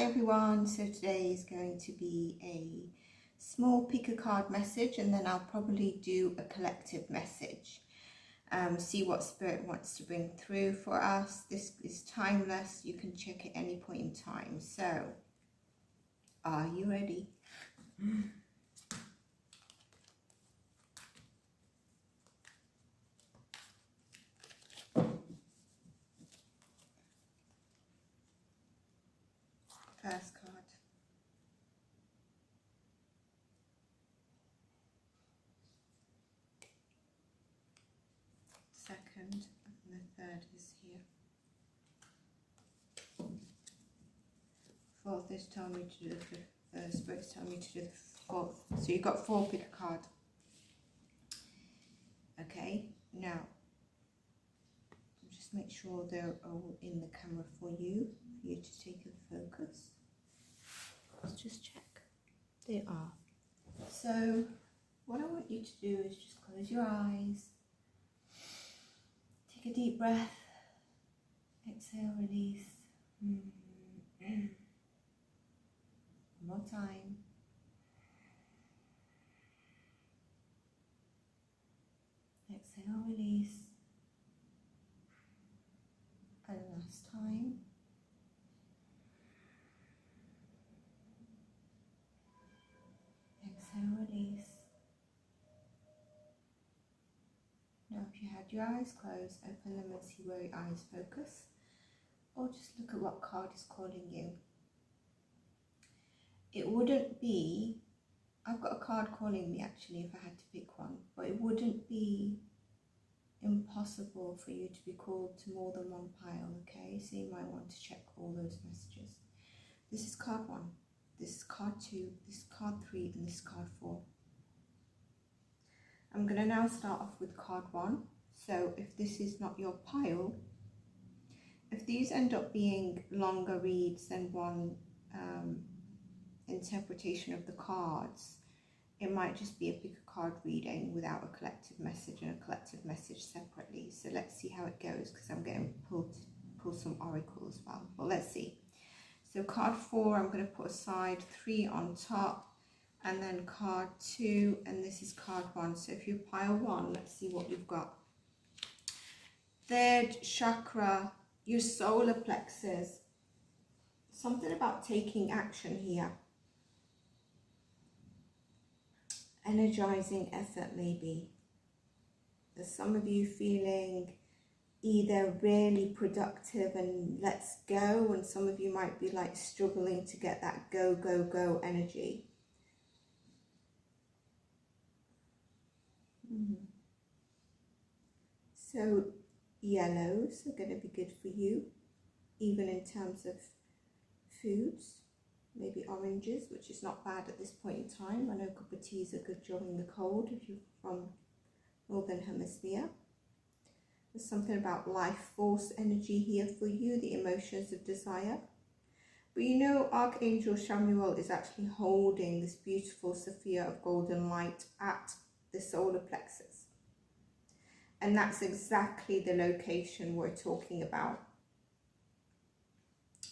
Hi everyone, so today is going to be a small pick a card message, and then I'll probably do a collective message. See what Spirit wants to bring through for us. This is timeless, you can check at any point in time. So, are you ready? First card. Second, and the third is here. Fourth is telling me to do the fifth. Spirit's telling me to do the fourth. So you've got 4, pick a card. Okay, now just make sure they're all in the camera for you to take a focus. Let's just check. They are. So what I want you to do is just close your eyes. Take a deep breath. Exhale, release. One more time. Exhale, release. And last time. Exhale, release. Now if you had your eyes closed, open them and see where your eyes focus. Or just look at what card is calling you. It wouldn't be, I've got a card calling me actually if I had to pick one, but it wouldn't be impossible for you to be called to more than one pile, okay? So you might want to check all those messages. This is card 1, this is card 2, this is card 3, and this is card 4. I'm going to now start off with card 1. So if this is not your pile, if these end up being longer reads than one interpretation of the cards, it might just be a pick a card reading without a collective message and a collective message separately. So let's see how it goes, because I'm going to pull some oracle as well. Well, let's see. So card 4 I'm going to put aside, 3 on top, and then card 2, and this is card 1. So if you pile 1, let's see what we've got. Third chakra, your solar plexus. Something about taking action here. Energizing effort maybe. There's some of you feeling either really productive and let's go, and some of you might be like struggling to get that go, go, go energy. So yellows are going to be good for you, even in terms of foods. Maybe oranges, which is not bad at this point in time. I know a cup of tea is a good during the cold if you're from Northern Hemisphere. There's something about life force energy here for you, the emotions of desire. But you know, Archangel Chamuel is actually holding this beautiful Sophia of golden light at the solar plexus. And that's exactly the location we're talking about.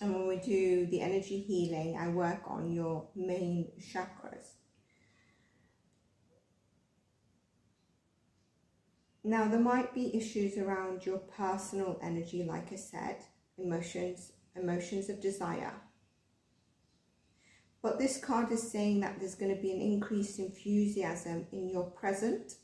And when we do the energy healing, I work on your main chakras. Now, there might be issues around your personal energy, like I said, emotions of desire. But this card is saying that there's going to be an increased enthusiasm in your present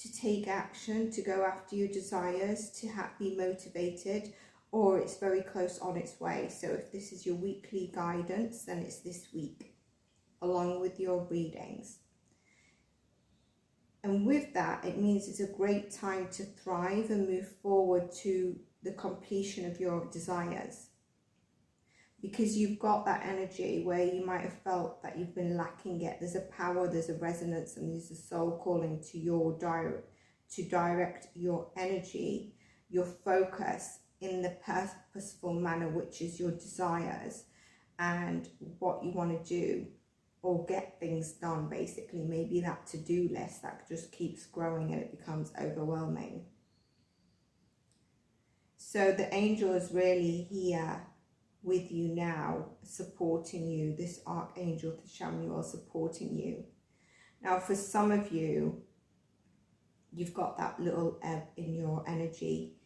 to take action, to go after your desires, to be motivated, or it's very close on its way. So if this is your weekly guidance, then it's this week, along with your readings. And with that, it means it's a great time to thrive and move forward to the completion of your desires. Because you've got that energy where you might have felt that you've been lacking it. There's a power, there's a resonance, and there's a soul calling to direct your energy, your focus, in the purposeful manner, which is your desires and what you want to do or get things done, basically. Maybe that to-do list that just keeps growing and it becomes overwhelming. So the angel is really here with you now, supporting you, this Archangel Chamuel supporting you. Now, for some of you, you've got that little ebb in your energy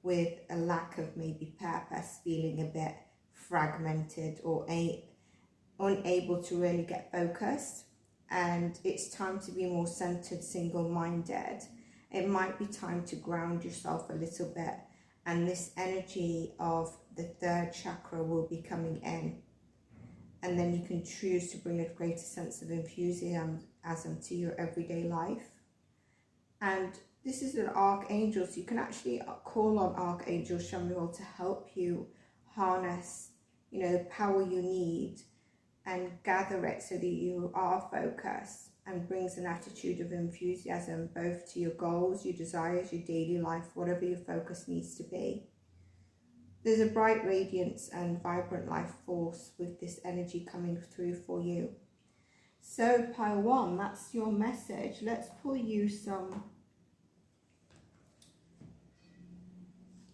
with a lack of maybe purpose, feeling a bit fragmented or unable to really get focused. And it's time to be more centered, single-minded. It might be time to ground yourself a little bit. And this energy of the third chakra will be coming in. And then you can choose to bring a greater sense of enthusiasm to your everyday life. And this is an archangel, so you can actually call on Archangel Chamuel to help you harness, the power you need and gather it so that you are focused, and brings an attitude of enthusiasm both to your goals, your desires, your daily life, whatever your focus needs to be. There's a bright radiance and vibrant life force with this energy coming through for you. So pile 1, that's your message. Let's pull you some.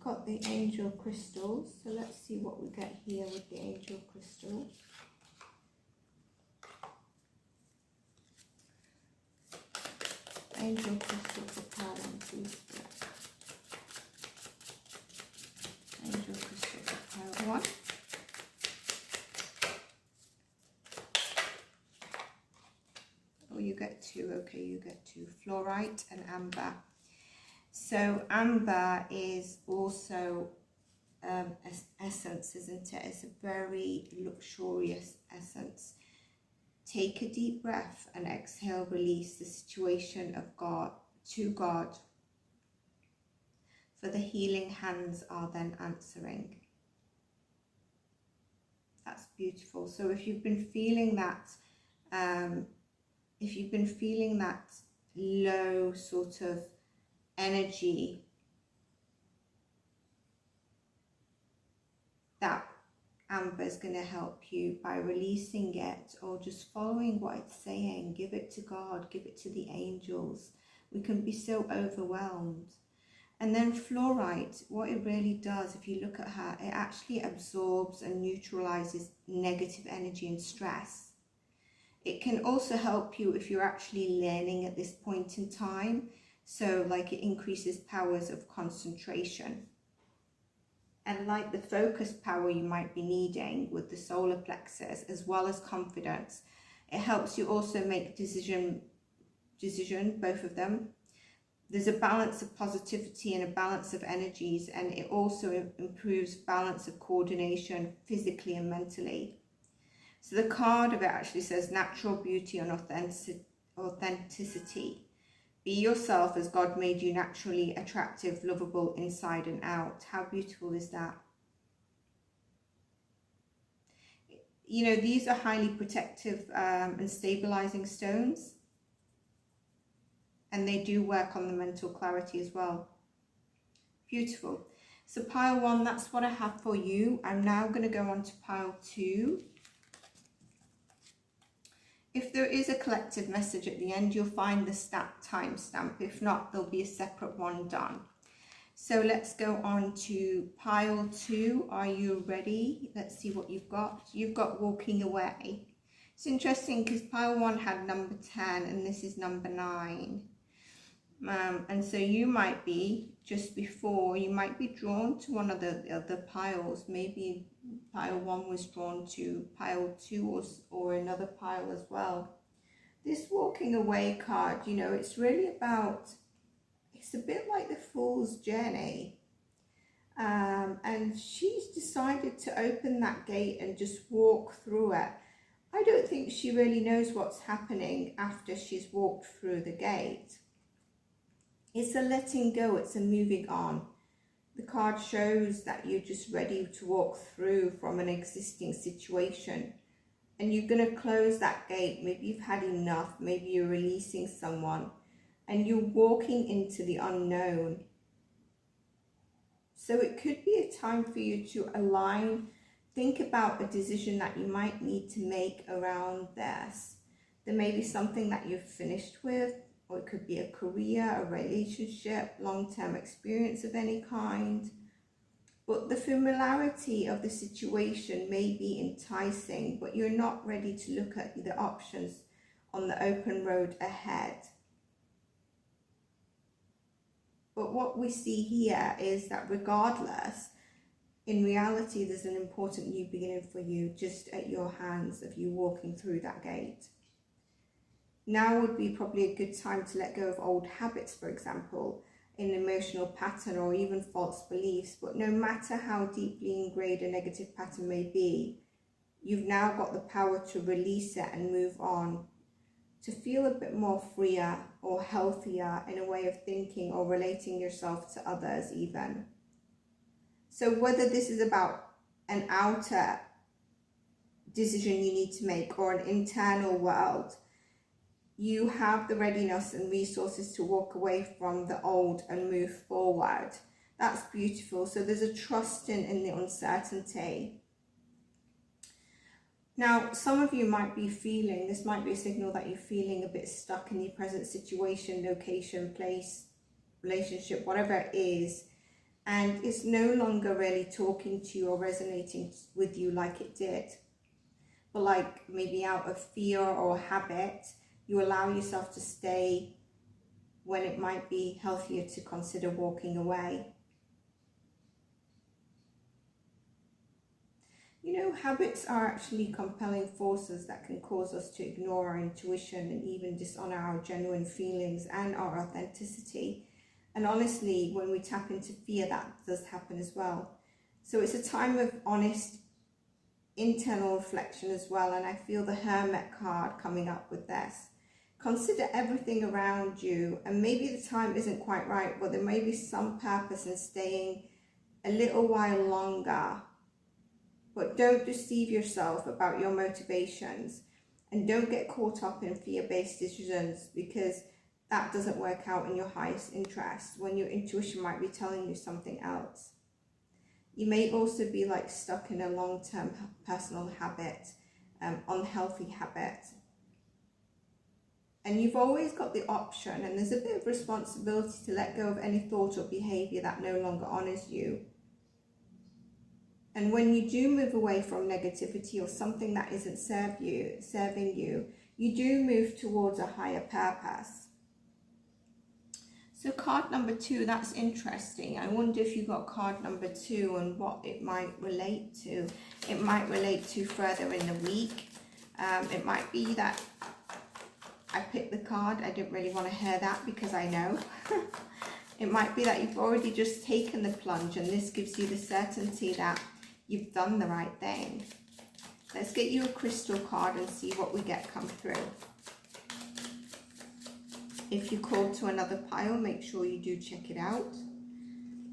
Got the angel crystals, so let's see what we get here with the angel crystals. Angel crystal for pile 1, please. Angel crystal for pile 1. Oh, you get 2. Okay, you get 2. Fluorite and amber. So amber is also essence, isn't it? It's a very luxurious essence. Take a deep breath and exhale, release the situation of God to God. For the healing hands are then answering. That's beautiful. So if you've been feeling that, low sort of energy, that amber is going to help you by releasing it, or just following what it's saying. Give it to God, give it to the angels. We can be so overwhelmed. And then fluorite, what it really does, if you look at her, it actually absorbs and neutralizes negative energy and stress. It can also help you if you're actually learning at this point in time. So like it increases powers of concentration. And like the focus power you might be needing with the solar plexus, as well as confidence, it helps you also make decision, both of them. There's a balance of positivity and a balance of energies, and it also improves balance of coordination physically and mentally. So the card of it actually says natural beauty and authenticity. Be yourself as God made you, naturally attractive, lovable inside and out. How beautiful is that? These are highly protective and stabilizing stones. And they do work on the mental clarity as well. Beautiful. So pile 1, that's what I have for you. I'm now going to go on to pile 2. If there is a collective message at the end, you'll find the timestamp. If not, there'll be a separate one done. So let's go on to pile 2. Are you ready? Let's see what you've got. You've got walking away. It's interesting because pile 1 had number 10 and this is number 9. And so you might be, just before, you might be drawn to one of the other piles. Maybe pile 1 was drawn to pile 2 or another pile as well. This walking away card, it's really about, it's a bit like the Fool's Journey. And she's decided to open that gate and just walk through it. I don't think she really knows what's happening after she's walked through the gate. It's a letting go, it's a moving on. The card shows that you're just ready to walk through from an existing situation. And you're going to close that gate. Maybe you've had enough. Maybe you're releasing someone. And you're walking into the unknown. So it could be a time for you to align. Think about a decision that you might need to make around this. There may be something that you've finished with. Or it could be a career, a relationship, long-term experience of any kind. but the familiarity of the situation may be enticing, but you're not ready to look at the options on the open road ahead. But what we see here is that regardless, in reality, there's an important new beginning for you just at your hands of you walking through that gate. Now would be probably a good time to let go of old habits, for example, an emotional pattern or even false beliefs. But no matter how deeply ingrained a negative pattern may be, you've now got the power to release it and move on, to feel a bit more freer or healthier in a way of thinking or relating yourself to others even. So whether this is about an outer decision you need to make or an internal world, you have the readiness and resources to walk away from the old and move forward. That's beautiful. So there's a trust in the uncertainty. Now, some of you might be feeling, this might be a signal that you're feeling a bit stuck in your present situation, location, place, relationship, whatever it is, and it's no longer really talking to you or resonating with you like it did. But like maybe out of fear or habit, you allow yourself to stay when it might be healthier to consider walking away. You know, habits are actually compelling forces that can cause us to ignore our intuition and even dishonor our genuine feelings and our authenticity. And honestly, when we tap into fear, that does happen as well. So it's a time of honest internal reflection as well. And I feel the Hermit card coming up with this. Consider everything around you, and maybe the time isn't quite right, but there may be some purpose in staying a little while longer. But don't deceive yourself about your motivations, and don't get caught up in fear-based decisions, because that doesn't work out in your highest interest when your intuition might be telling you something else. You may also be like stuck in a long-term personal habit, unhealthy habit. And you've always got the option, and there's a bit of responsibility to let go of any thought or behavior that no longer honors you. And when you do move away from negativity or something that isn't serving you, you do move towards a higher purpose. So card number 2, that's interesting. I wonder if you got card number 2 and what it might relate to. It might relate to further in the week. It might be that I picked the card. I didn't really want to hear that because I know. It might be that you've already just taken the plunge, and this gives you the certainty that you've done the right thing. Let's get you a crystal card and see what we get come through. If you're called to another pile, make sure you do check it out.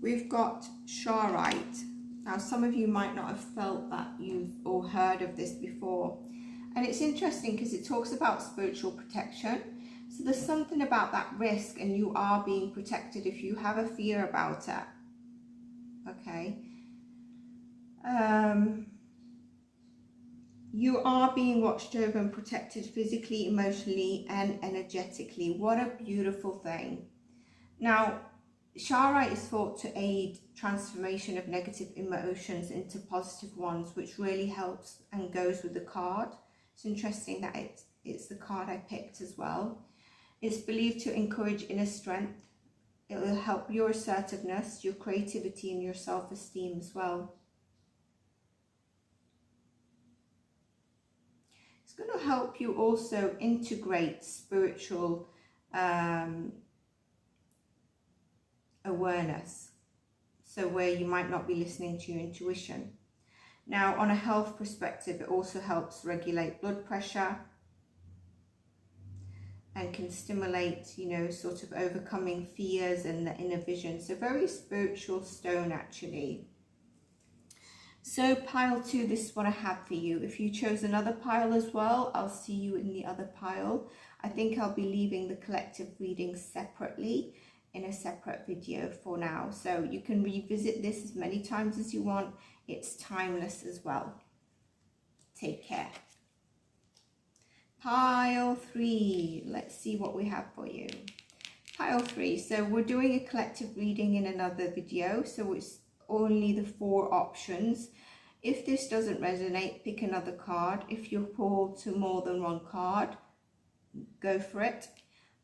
We've got Reassurance. Now, some of you might not have felt that you've all heard of this before. And it's interesting because it talks about spiritual protection. So there's something about that risk, and you are being protected if you have a fear about it. Okay. You are being watched over and protected physically, emotionally, and energetically. What a beautiful thing. Now, Shara is thought to aid transformation of negative emotions into positive ones, which really helps and goes with the card. It's interesting that it's the card I picked as well. It's believed to encourage inner strength. It will help your assertiveness, your creativity, and your self-esteem as well. It's going to help you also integrate spiritual awareness, so where you might not be listening to your intuition. Now, on a health perspective, it also helps regulate blood pressure and can stimulate, you know, sort of overcoming fears and the inner vision. So very spiritual stone, actually. So pile 2, this is what I have for you. If you chose another pile as well, I'll see you in the other pile. I think I'll be leaving the collective readings separately in a separate video for now. So you can revisit this as many times as you want. It's timeless as well. Take care. Pile 3. Let's see what we have for you. Pile 3. So we're doing a collective reading in another video. So it's only the 4 options. If this doesn't resonate, pick another card. If you're pulled to more than one card, go for it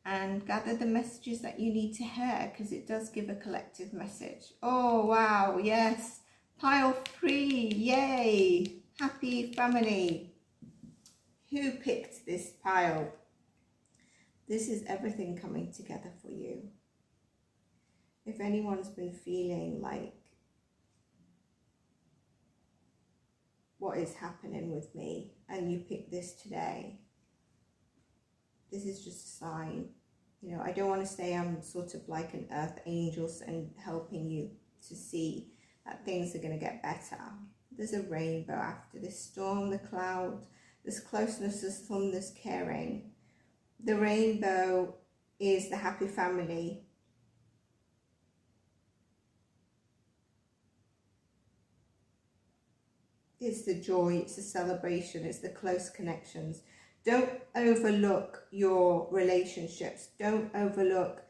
and gather the messages that you need to hear, because it does give a collective message. Oh, wow, yes. Pile 3, yay. Happy family. Who picked this pile? This is everything coming together for you. If anyone's been feeling like, what is happening with me, and you pick this today, this is just a sign. You know, I don't want to say I'm sort of like an earth angel and helping you to see that things are going to get better. There's a rainbow after this storm, the cloud, this closeness, this sun, this caring. The rainbow is the happy family. It's the joy, it's the celebration, it's the close connections. Don't overlook your relationships. Don't overlook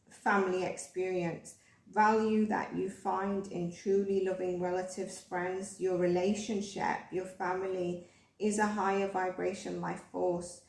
family experience. Value that you find in truly loving relatives, friends. Your relationship, your family is a higher vibration life force.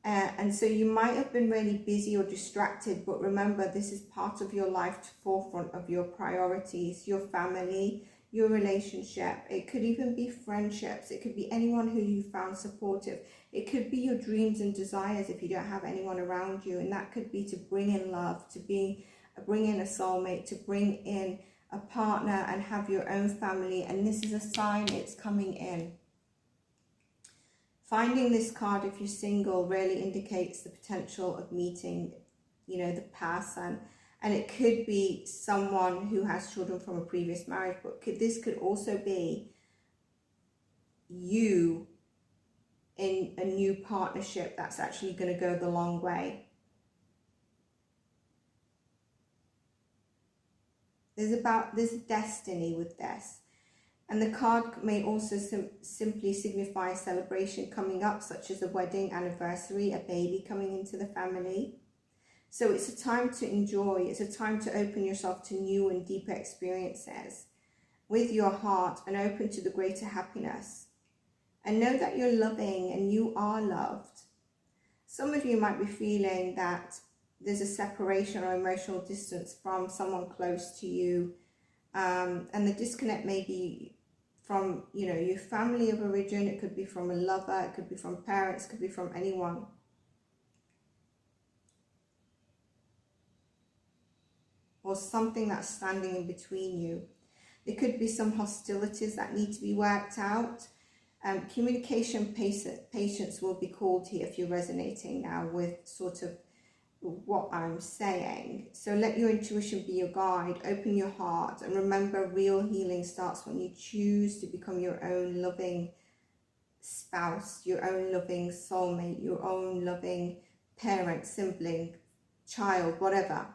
And so you might have been really busy or distracted, but remember, this is part of your life, forefront of your priorities, your family, your relationship. It could even be friendships. It could be anyone who you found supportive. It could be your dreams and desires if you don't have anyone around you. And that could be to bring in love, to bring in a soulmate, to bring in a partner and have your own family. And this is a sign it's coming in. Finding this card, if you're single, really indicates the potential of meeting, you know, the person. And it could be someone who has children from a previous marriage, but this could also be you in a new partnership that's actually going to go the long way. There's destiny with this. And the card may also simply signify a celebration coming up, such as a wedding anniversary, a baby coming into the family. So it's a time to enjoy. It's a time to open yourself to new and deeper experiences with your heart and open to the greater happiness. And know that you're loving and you are loved. Some of you might be feeling that there's a separation or emotional distance from someone close to you. And the disconnect may be from, you know, your family of origin. It could be from a lover. It could be from parents. It could be from anyone. Or something that's standing in between you. There could be some hostilities that need to be worked out. Communication patience will be called here if you're resonating now with sort of what I'm saying. So let your intuition be your guide. Open your heart and remember, real healing starts when you choose to become your own loving spouse, your own loving soulmate, your own loving parent, sibling, child, whatever.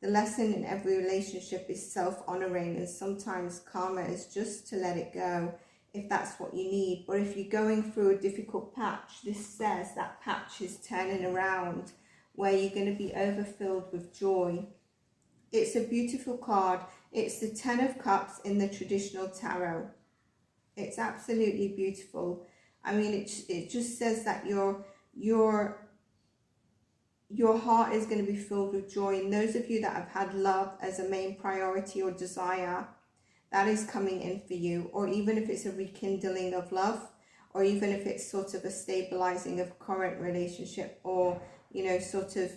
The lesson in every relationship is self-honoring, and sometimes karma is just to let it go if that's what you need. But if you're going through a difficult patch, this says that patch is turning around, where you're going to be overfilled with joy. It's a beautiful card. It's the 10 of Cups in the traditional tarot. It's absolutely beautiful. I mean, it just says that your heart is going to be filled with joy. And those of you that have had love as a main priority or desire, that is coming in for you. Or even if it's a rekindling of love, or even if it's sort of a stabilizing of current relationship, or, you know, sort of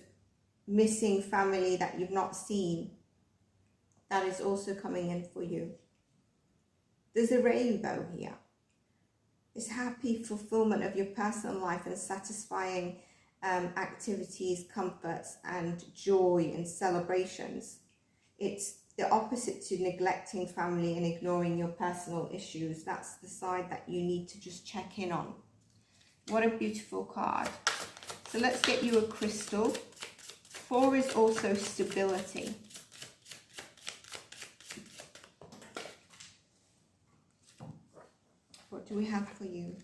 missing family that you've not seen, that is also coming in for you. There's a rainbow here. It's happy fulfillment of your personal life and satisfying activities, comforts, and joy and celebrations. It's the opposite to neglecting family and ignoring your personal issues. That's the side that you need to just check in on. What a beautiful card. So let's get you a crystal. 4 is also stability. What do we have for you?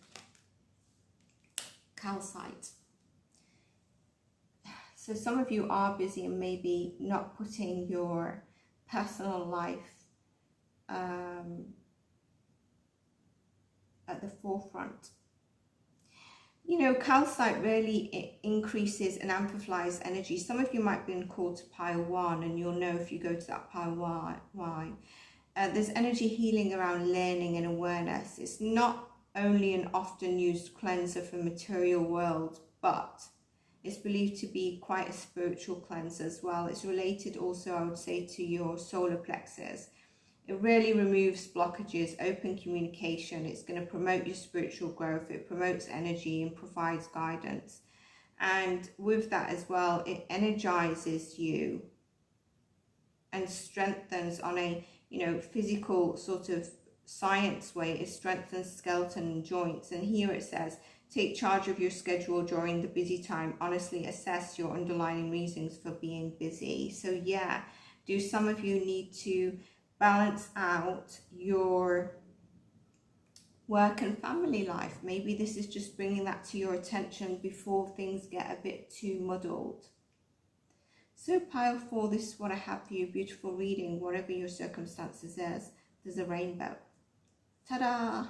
Calcite. So some of you are busy and maybe not putting your personal life at the forefront. You know, calcite really increases and amplifies energy. Some of you might have been called to pile 1, and you'll know if you go to that pile why. There's energy healing around learning and awareness. It's not only an often used cleanser for material world, but it's believed to be quite a spiritual cleanser as well. It's related also, I would say, to your solar plexus. It really removes blockages, open communication. It's going to promote your spiritual growth. It promotes energy and provides guidance. And with that as well, it energizes you and strengthens on a, you know, physical sort of science way. It strengthens skeleton and joints. And here it says, take charge of your schedule during the busy time. Honestly assess your underlying reasons for being busy. So yeah, do some of you need to balance out your work and family life? Maybe this is just bringing that to your attention before things get a bit too muddled. So pile 4, this is what I have for you. Beautiful reading, whatever your circumstances is. There's a rainbow. Ta-da!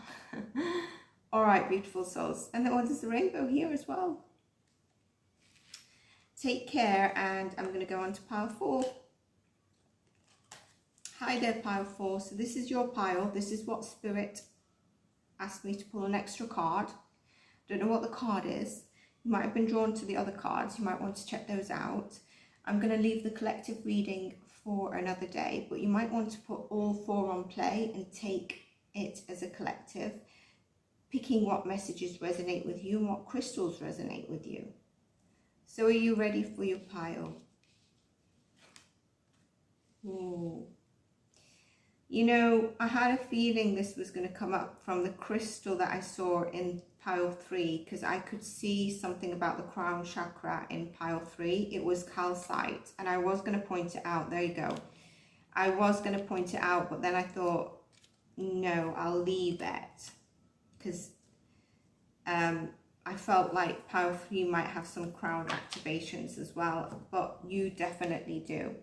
All right, beautiful souls. And then there's a rainbow here as well. Take care, and I'm going to go on to pile 4. Hi there, pile 4. So this is your pile. This is what Spirit asked me to pull an extra card. Don't know what the card is. You might have been drawn to the other cards. You might want to check those out. I'm going to leave the collective reading for another day, but you might want to put all 4 on play and take it as a collective, picking what messages resonate with you and what crystals resonate with you. So are you ready for your pile? Ooh. You know, I had a feeling this was going to come up from the crystal that I saw in pile 3, because I could see something about the crown chakra in pile 3. It was calcite, and I was going to point it out. There you go. I was going to point it out, but then I thought, no, I'll leave it, because I felt like pile 3 might have some crown activations as well, but you definitely do.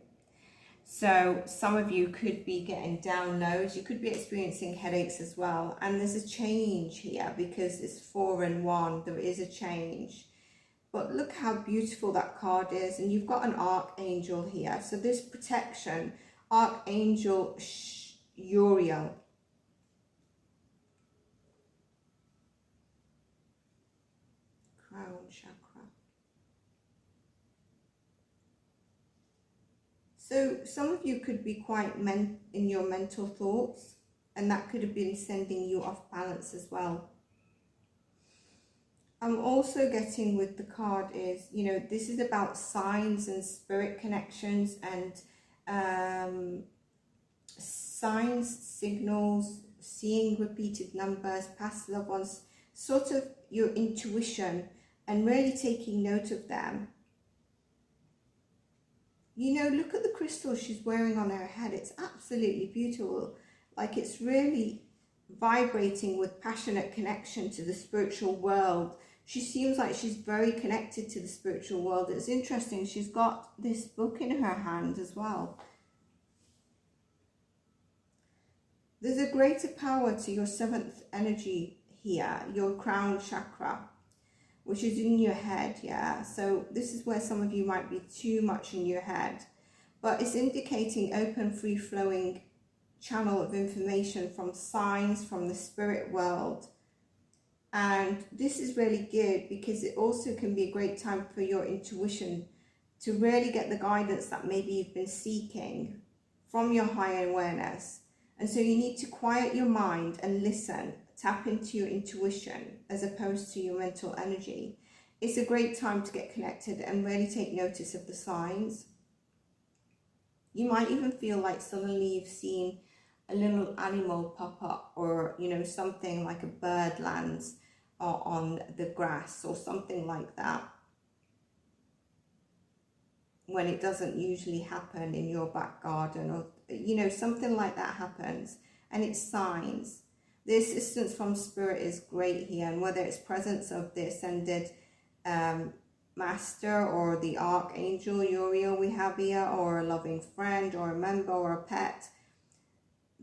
So some of you could be getting downloads. You could be experiencing headaches as well. And there's a change here because it's 4 and 1. There is a change. But look how beautiful that card is. And you've got an archangel here. So this protection, Archangel Uriel. Crown chakra. So some of you could be quite in your mental thoughts, and that could have been sending you off balance as well. I'm also getting with the card is, you know, this is about signs and spirit connections and signs, signals, seeing repeated numbers, past loved ones, sort of your intuition, and really taking note of them. You know, look at the crystal she's wearing on her head. It's absolutely beautiful. Like, it's really vibrating with passionate connection to the spiritual world. She seems like she's very connected to the spiritual world. It's interesting. She's got this book in her hand as well. There's a greater power to your 7th energy here, your crown chakra, which is in your head, yeah. So this is where some of you might be too much in your head, but it's indicating open, free-flowing channel of information from signs from the spirit world. And this is really good because it also can be a great time for your intuition to really get the guidance that maybe you've been seeking from your higher awareness. And so you need to quiet your mind and listen. Tap into your intuition as opposed to your mental energy. It's a great time to get connected and really take notice of the signs. You might even feel like suddenly you've seen a little animal pop up, or, you know, something like a bird lands on the grass or something like that, when it doesn't usually happen in your back garden, or, you know, something like that happens, and it's signs. The assistance from spirit is great here, and whether it's presence of the ascended master or the archangel Uriel we have here, or a loving friend or a member or a pet,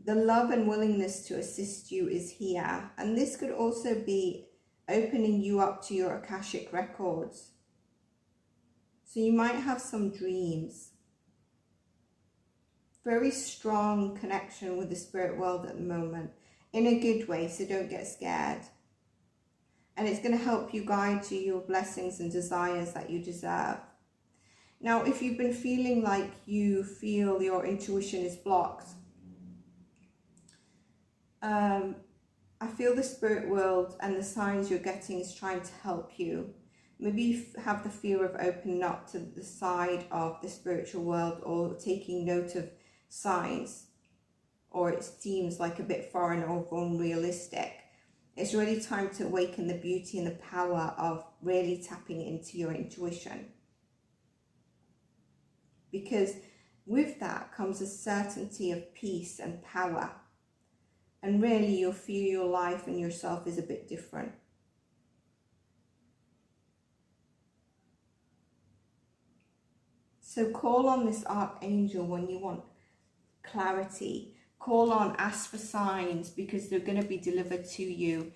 the love and willingness to assist you is here. And this could also be opening you up to your Akashic records. So you might have some dreams. Very strong connection with the spirit world at the moment, in a good way, so don't get scared. And it's going to help you guide to your blessings and desires that you deserve. Now, if you've been feeling like you feel your intuition is blocked, I feel the spirit world and the signs you're getting is trying to help you. Maybe you have the fear of opening up to the side of the spiritual world, or taking note of signs, or it seems like a bit foreign or unrealistic. It's really time to awaken the beauty and the power of really tapping into your intuition. Because with that comes a certainty of peace and power. And really you'll feel your life and yourself is a bit different. So call on this archangel when you want clarity. Call on, ask for signs, because they're going to be delivered to you.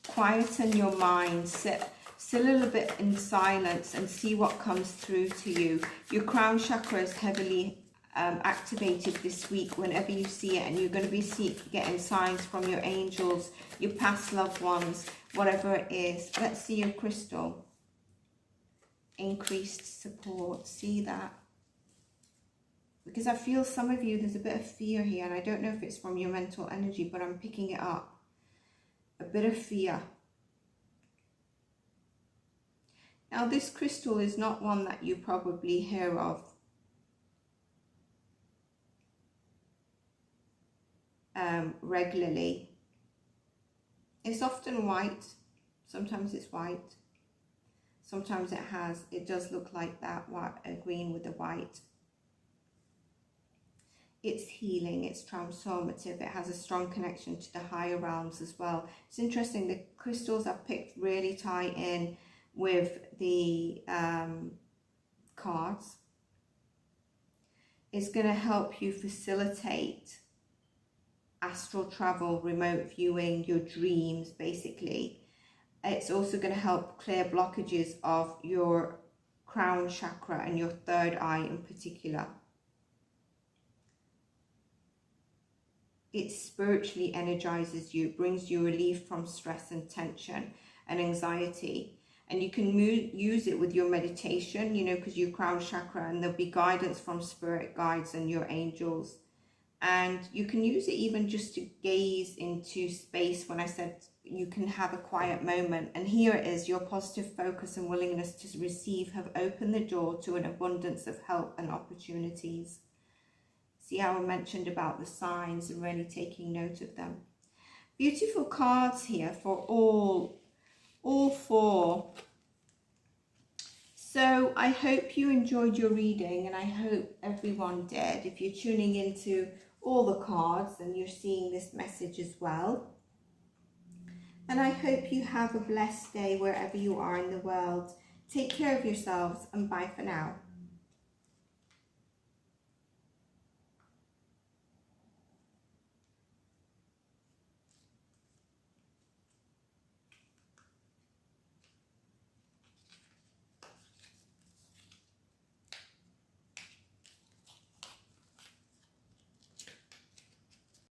Quieten your mind. Sit a little bit in silence and see what comes through to you. Your crown chakra is heavily activated this week whenever you see it, and you're going to be getting signs from your angels, your past loved ones, whatever it is. Let's see your crystal. Increased support. See that? Because I feel some of you, there's a bit of fear here, and I don't know if it's from your mental energy, but I'm picking it up. A bit of fear. Now, this crystal is not one that you probably hear of. Regularly. It's often white. Sometimes it's white. Sometimes it does look like that, green with the white. It's healing, it's transformative, it has a strong connection to the higher realms as well. It's interesting, the crystals I've picked really tie in with the cards. It's going to help you facilitate astral travel, remote viewing, your dreams basically. It's also going to help clear blockages of your crown chakra and your third eye in particular. It spiritually energizes you, brings you relief from stress and tension and anxiety. And you can use it with your meditation, you know, because your crown chakra, and there'll be guidance from spirit guides and your angels. And you can use it even just to gaze into space. When I said you can have a quiet moment, and here it is, your positive focus and willingness to receive have opened the door to an abundance of help and opportunities. See how I mentioned about the signs and really taking note of them. Beautiful cards here for all four. So I hope you enjoyed your reading, and I hope everyone did. If you're tuning into all the cards, and you're seeing this message as well. And I hope you have a blessed day wherever you are in the world. Take care of yourselves, and bye for now.